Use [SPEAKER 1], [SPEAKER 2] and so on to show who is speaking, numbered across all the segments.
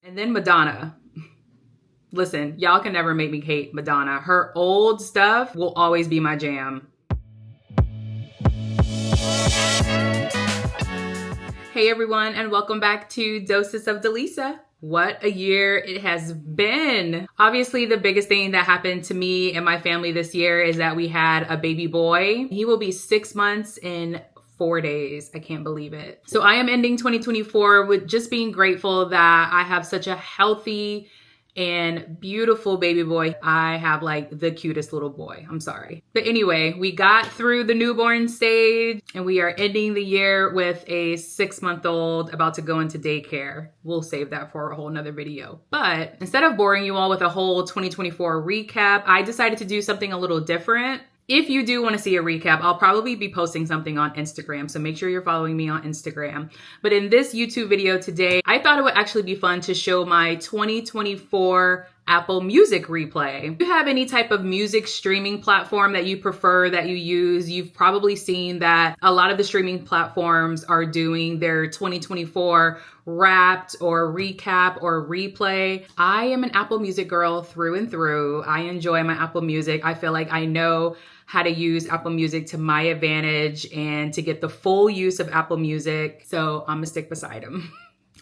[SPEAKER 1] And then Madonna. Listen, y'all can never make me hate Madonna. Her old stuff will always be my jam. Hey everyone, and welcome back to Doses of Delisa. What a year it has been. Obviously, the biggest thing that happened to me and my family this year is that we had a baby boy. He will be 6 months in 4 days. I can't believe it. So I am ending 2024 with just being grateful that I have such a healthy and beautiful baby boy. I have like the cutest little boy. I'm sorry. But anyway, we got through the newborn stage and we are ending the year with a 6-month-old about to go into daycare. We'll save that for a whole nother video. But instead of boring you all with a whole 2024 recap, I decided to do something a little different. If you do want to see a recap, I'll probably be posting something on Instagram, so make sure you're following me on Instagram. But in this YouTube video today, I thought it would actually be fun to show my 2024 Apple Music replay. If you have any type of music streaming platform that you prefer, that you use, you've probably seen that a lot of the streaming platforms are doing their 2024 wrapped or recap or replay. I am an Apple Music girl through and through. I enjoy my Apple Music. I feel like I know how to use Apple Music to my advantage and to get the full use of Apple Music. So I'm gonna stick beside him.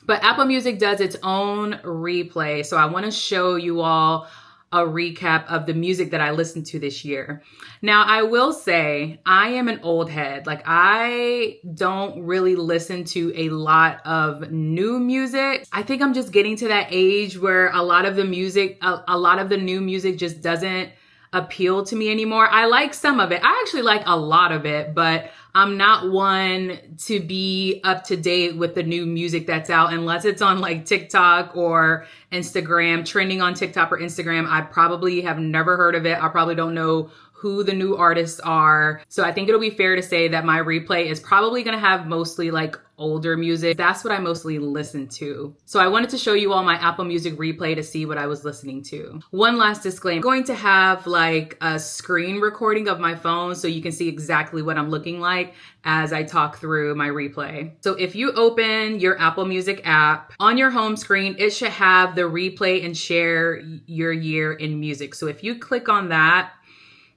[SPEAKER 1] But Apple Music does its own replay. So I want to show you all a recap of the music that I listened to this year. Now, I will say I am an old head. Like, I don't really listen to a lot of new music. I think I'm just getting to that age where a lot of the new music just doesn't appeal to me anymore. I like some of it. I actually like a lot of it, but I'm not one to be up to date with the new music that's out unless it's on like TikTok or Instagram, trending on TikTok or Instagram. I probably have never heard of it. I probably don't know who the new artists are. So I think it'll be fair to say that my replay is probably going to have mostly like older music. That's what I mostly listen to. So I wanted to show you all my Apple Music replay to see what I was listening to. One last disclaimer, I'm going to have like a screen recording of my phone so you can see exactly what I'm looking like as I talk through my replay. So if you open your Apple Music app, on your home screen, it should have the replay and share your year in music. So if you click on that,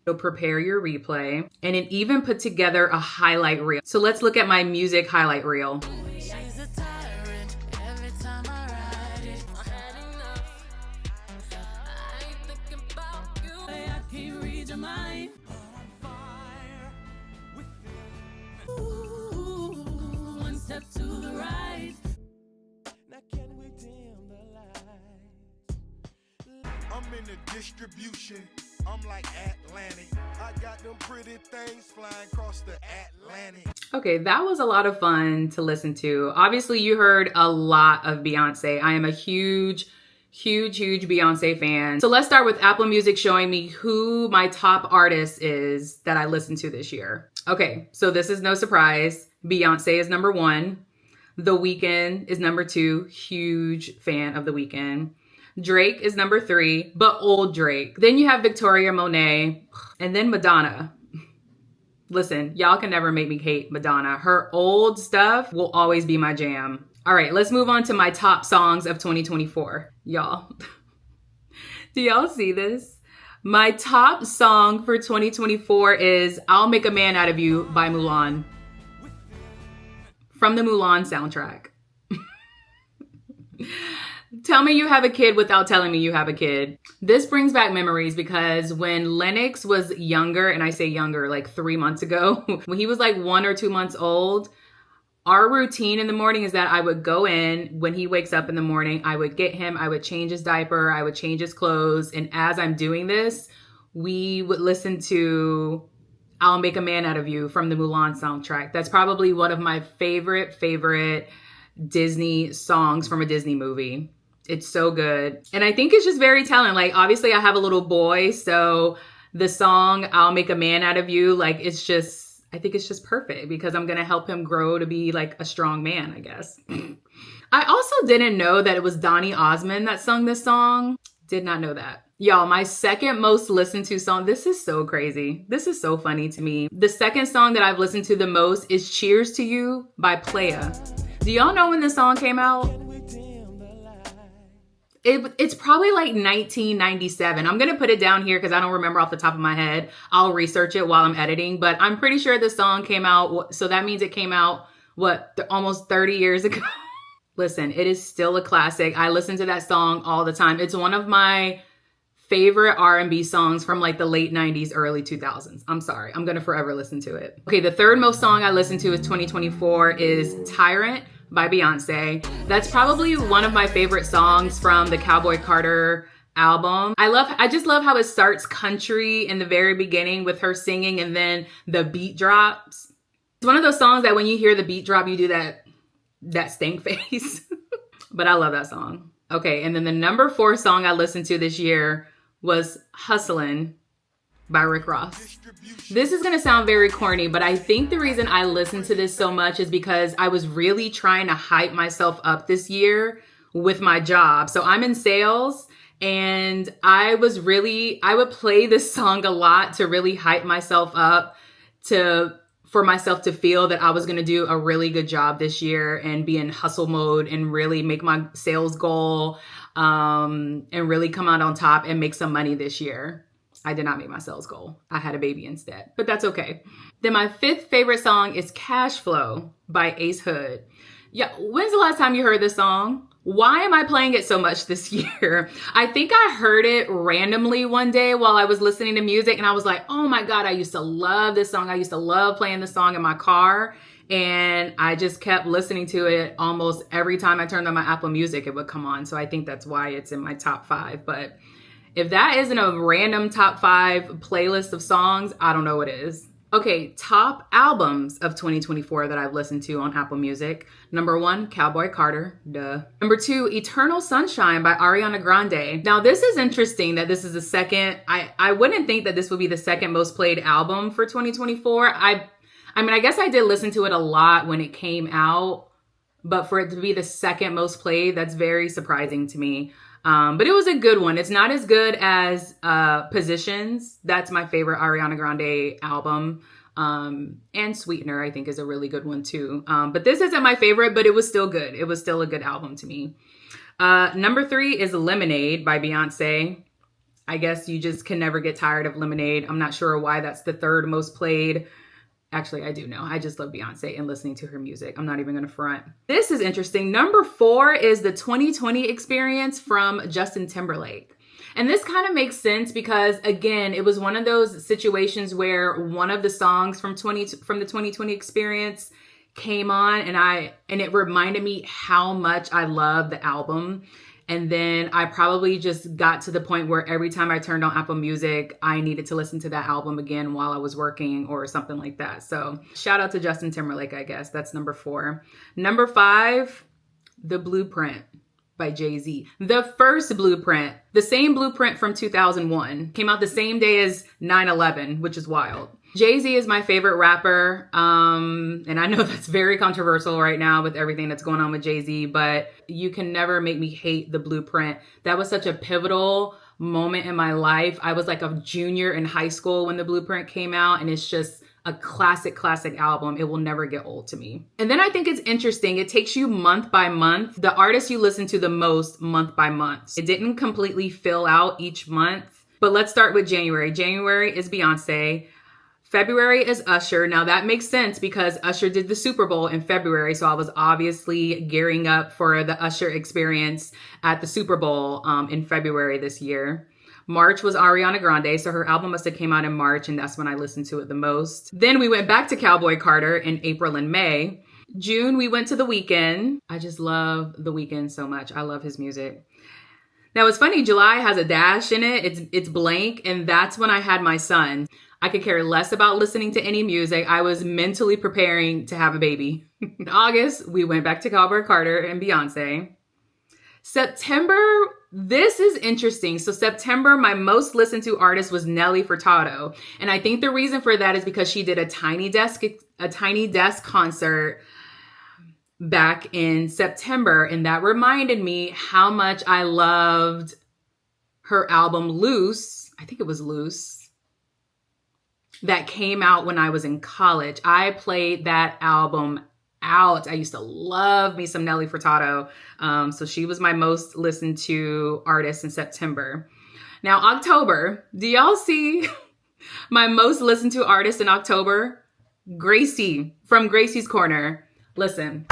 [SPEAKER 1] it'll prepare your replay, and it even put together a highlight reel. So let's look at my music highlight reel.
[SPEAKER 2] I'm in the distribution. I'm like Atlantic. I got them pretty things flying across the Atlantic.
[SPEAKER 1] Okay, that was a lot of fun to listen to. Obviously, you heard a lot of Beyonce. I am a huge Beyonce fan. So let's start with Apple Music showing me who my top artist is that I listened to this year. Okay, so this is no surprise. Beyonce is number 1. The Weeknd is number 2. Huge fan of The Weeknd. Drake is number 3, but old Drake. Then you have Victoria Monet, and then Madonna. Listen, y'all can never make me hate Madonna. Her old stuff will always be my jam. All right, let's move on to my top songs of 2024. Y'all, do y'all see this? My top song for 2024 is I'll Make a Man Out of You by Mulan. From the Mulan soundtrack. Tell me you have a kid without telling me you have a kid. This brings back memories because when Lennox was younger, and I say younger, like 3 months ago, when he was like 1 or 2 months old, our routine in the morning is that I would go in when he wakes up in the morning, I would get him, I would change his diaper, I would change his clothes. And as I'm doing this, we would listen to I'll Make a Man Out of You from the Mulan soundtrack. That's probably one of my favorite Disney songs from a Disney movie. It's so good. And I think it's just very telling. Like, obviously I have a little boy, so the song I'll Make a Man Out of You, like, it's just, I think it's just perfect because I'm going to help him grow to be like a strong man, I guess. I also didn't know that it was Donny Osmond that sung this song. Did not know that. Y'all, my second most listened to song, this is so crazy. This is so funny to me. The second song that I've listened to the most is Cheers to You by Playa. Do y'all know when this song came out? It's probably like 1997. I'm going to put it down here because I don't remember off the top of my head. I'll research it while I'm editing, but I'm pretty sure the song came out. So that means it came out, almost 30 years ago. Listen, it is still a classic. I listen to that song all the time. It's one of my favorite R&B songs from like the late 90s, early 2000s. I'm sorry. I'm going to forever listen to it. Okay, the third most song I listened to is 2024 is Tyrant by Beyonce. That's probably one of my favorite songs from the Cowboy Carter album. I just love how it starts country in the very beginning with her singing and then the beat drops. It's one of those songs that when you hear the beat drop, you do that stank face. But I love that song. Okay, and then the number 4 song I listened to this year was Hustlin' by Rick Ross. This is gonna sound very corny, but I think the reason I listened to this so much is because I was really trying to hype myself up this year with my job. So I'm in sales, and I would play this song a lot to really hype myself up, for myself to feel that I was going to do a really good job this year and be in hustle mode and really make my sales goal, and really come out on top and make some money this year. I did not make my sales goal. I had a baby instead, but that's okay. Then my 5th favorite song is Cash Flow by Ace Hood. Yeah, when's the last time you heard this song? Why am I playing it so much this year? I think I heard it randomly one day while I was listening to music, and I was like, oh my God, I used to love this song. I used to love playing this song in my car, and I just kept listening to it almost every time I turned on my Apple Music, it would come on. So I think that's why it's in my top 5. But if that isn't a random top 5 playlist of songs, I don't know what is. Okay, top albums of 2024 that I've listened to on Apple Music. Number 1, Cowboy Carter, duh. Number 2, Eternal Sunshine by Ariana Grande. Now this is interesting that this is the second, I wouldn't think that this would be the second most played album for 2024. I mean, I guess I did listen to it a lot when it came out, but for it to be the second most played, that's very surprising to me. But it was a good one. It's not as good as Positions. That's my favorite Ariana Grande album. And Sweetener, I think, is a really good one too. But this isn't my favorite, but it was still good. It was still a good album to me. Number 3 is Lemonade by Beyonce. I guess you just can never get tired of Lemonade. I'm not sure why that's the 3rd most played. Actually, I do know. I just love Beyonce and listening to her music. I'm not even going to front. This is interesting. Number 4 is the 2020 Experience from Justin Timberlake. And this kind of makes sense because, again, it was one of those situations where one of the songs from the 2020 Experience came on, and it reminded me how much I love the album. And then I probably just got to the point where every time I turned on Apple Music, I needed to listen to that album again while I was working or something like that. So shout out to Justin Timberlake, I guess. That's number 4. Number 5, The Blueprint by Jay-Z. The first Blueprint, the same Blueprint from 2001, came out the same day as 9/11, which is wild. Jay-Z is my favorite rapper, and I know that's very controversial right now with everything that's going on with Jay-Z, but you can never make me hate The Blueprint. That was such a pivotal moment in my life. I was like a junior in high school when The Blueprint came out, and it's just a classic album. It will never get old to me. And then I think it's interesting. It takes you month by month, the artist you listen to the most month by month. It didn't completely fill out each month, but let's start with January. January is Beyonce. February is Usher. Now that makes sense because Usher did the Super Bowl in February. So I was obviously gearing up for the Usher experience at the Super Bowl in February this year. March was Ariana Grande. So her album must have came out in March, and that's when I listened to it the most. Then we went back to Cowboy Carter in April and May. June, we went to The Weeknd. I just love The Weeknd so much. I love his music. Now it's funny, July has a dash in it. It's blank, and that's when I had my son. I could care less about listening to any music. I was mentally preparing to have a baby. In August, we went back to Cowboy Carter and Beyonce. September, this is interesting. So September, my most listened to artist was Nelly Furtado. And I think the reason for that is because she did a Tiny Desk concert back in September. And that reminded me how much I loved her album Loose. I think it was Loose. That came out when I was in college. I played that album out. I used to love me some Nelly Furtado. So she was my most listened to artist in September. Now, October, do y'all see my most listened to artist in October? Gracie from Gracie's Corner. Listen,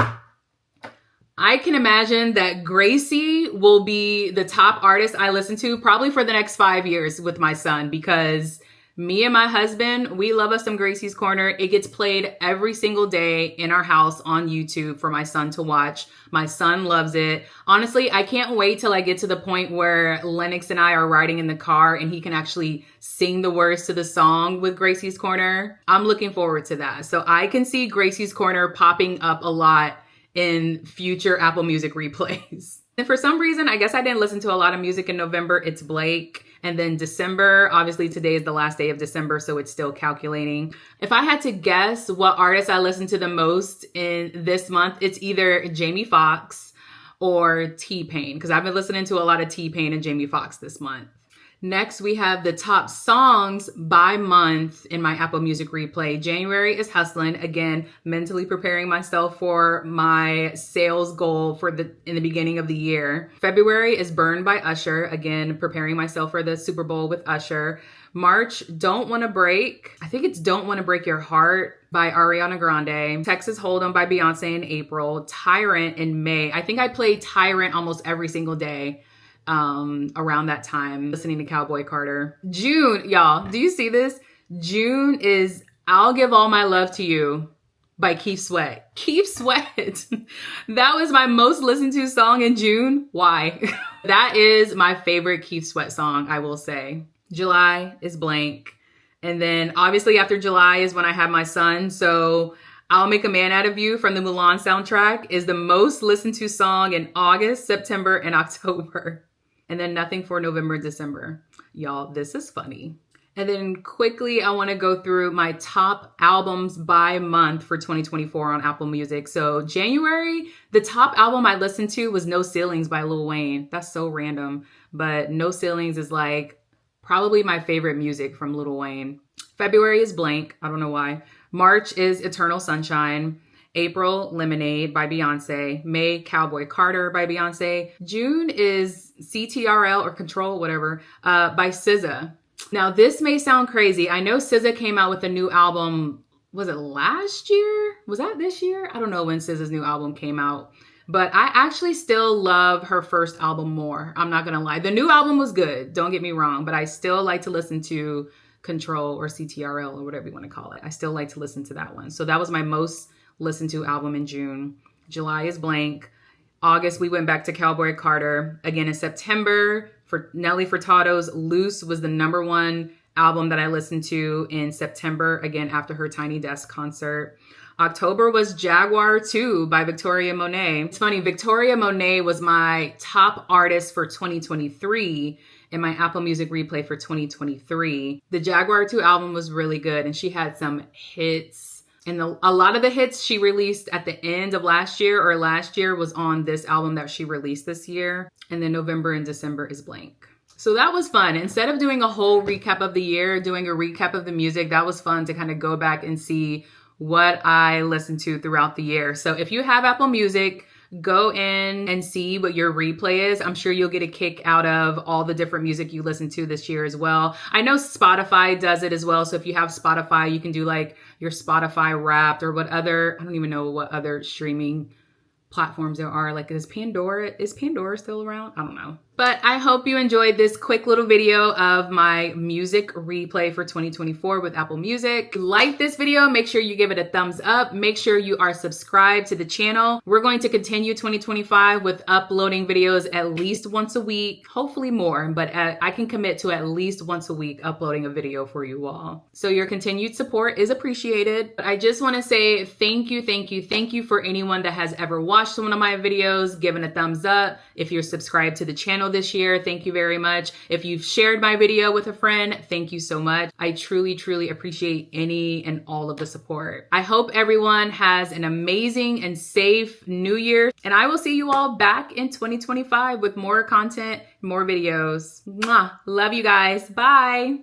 [SPEAKER 1] I can imagine that Gracie will be the top artist I listen to probably for the next 5 years with my son, because me and my husband, we love us some Gracie's Corner. It gets played every single day in our house on YouTube for my son to watch. My son loves it. Honestly, I can't wait till I get to the point where Lennox and I are riding in the car and he can actually sing the words to the song with Gracie's Corner. I'm looking forward to that. So I can see Gracie's Corner popping up a lot in future Apple Music replays. And for some reason, I guess I didn't listen to a lot of music in November. It's Blake. And then December, obviously today is the last day of December, so it's still calculating. If I had to guess what artist I listened to the most in this month, it's either Jamie Foxx or T-Pain, because I've been listening to a lot of T-Pain and Jamie Foxx this month. Next, we have the top songs by month in my Apple Music replay. January is Hustlin', again, mentally preparing myself for my sales goal in the beginning of the year. February is Burn by Usher, again, preparing myself for the Super Bowl with Usher. March, Don't Wanna Break. I think it's Don't Wanna Break Your Heart by Ariana Grande. Texas Hold'em by Beyonce in April. Tyrant in May. I think I played Tyrant almost every single day around that time, listening to Cowboy Carter. June, y'all, do you see this? June is I'll Give All My Love to You by Keith Sweat. Keith Sweat. That was my most listened to song in June. Why? That is my favorite Keith Sweat song, I will say. July is Blank. And then obviously after July is when I have my son. So I'll Make a Man Out of You from the Mulan soundtrack is the most listened to song in August, September, and October. And then nothing for November and December. Y'all, this is funny. And then quickly, I want to go through my top albums by month for 2024 on Apple Music. So January, the top album I listened to was No Ceilings by Lil Wayne. That's so random. But No Ceilings is like probably my favorite music from Lil Wayne. February is Blank. I don't know why. March is Eternal Sunshine. April, Lemonade by Beyonce. May, Cowboy Carter by Beyonce. June is CTRL or Control, whatever, by SZA. Now, this may sound crazy. I know SZA came out with a new album, was it last year? Was that this year? I don't know when SZA's new album came out. But I actually still love her first album more. I'm not going to lie. The new album was good, don't get me wrong, but I still like to listen to Control or CTRL or whatever you want to call it. I still like to listen to that one. So that was my most listened to album in June. July is Blank. August, we went back to Cowboy Carter. Again, in September, for Nelly Furtado's Loose was the #1 album that I listened to in September, again, after her Tiny Desk concert. October was Jaguar 2 by Victoria Monet. It's funny, Victoria Monet was my top artist for 2023 in my Apple Music replay for 2023. The Jaguar 2 album was really good, and she had some hits. And a lot of the hits she released at the end of last year or last year was on this album that she released this year. And then November and December is Blank. So that was fun. Instead of doing a whole recap of the year, doing a recap of the music, that was fun to kind of go back and see what I listened to throughout the year. So if you have Apple Music, go in and see what your replay is. I'm sure you'll get a kick out of all the different music you listen to this year as well. I know Spotify does it as well. So if you have Spotify, you can do like your Spotify Wrapped or what other, I don't even know what other streaming platforms there are. Like, is Pandora still around? I don't know. But I hope you enjoyed this quick little video of my music replay for 2024 with Apple Music. Like this video, make sure you give it a thumbs up. Make sure you are subscribed to the channel. We're going to continue 2025 with uploading videos at least once a week, hopefully more, but I can commit to at least once a week uploading a video for you all. So your continued support is appreciated. But I just want to say thank you for anyone that has ever watched one of my videos, given a thumbs up. If you're subscribed to the channel this year, thank you very much. If you've shared my video with a friend, thank you so much. I truly appreciate any and all of the support. I hope everyone has an amazing and safe new year, and I will see you all back in 2025 with more content, more videos. Mwah. Love you guys. Bye.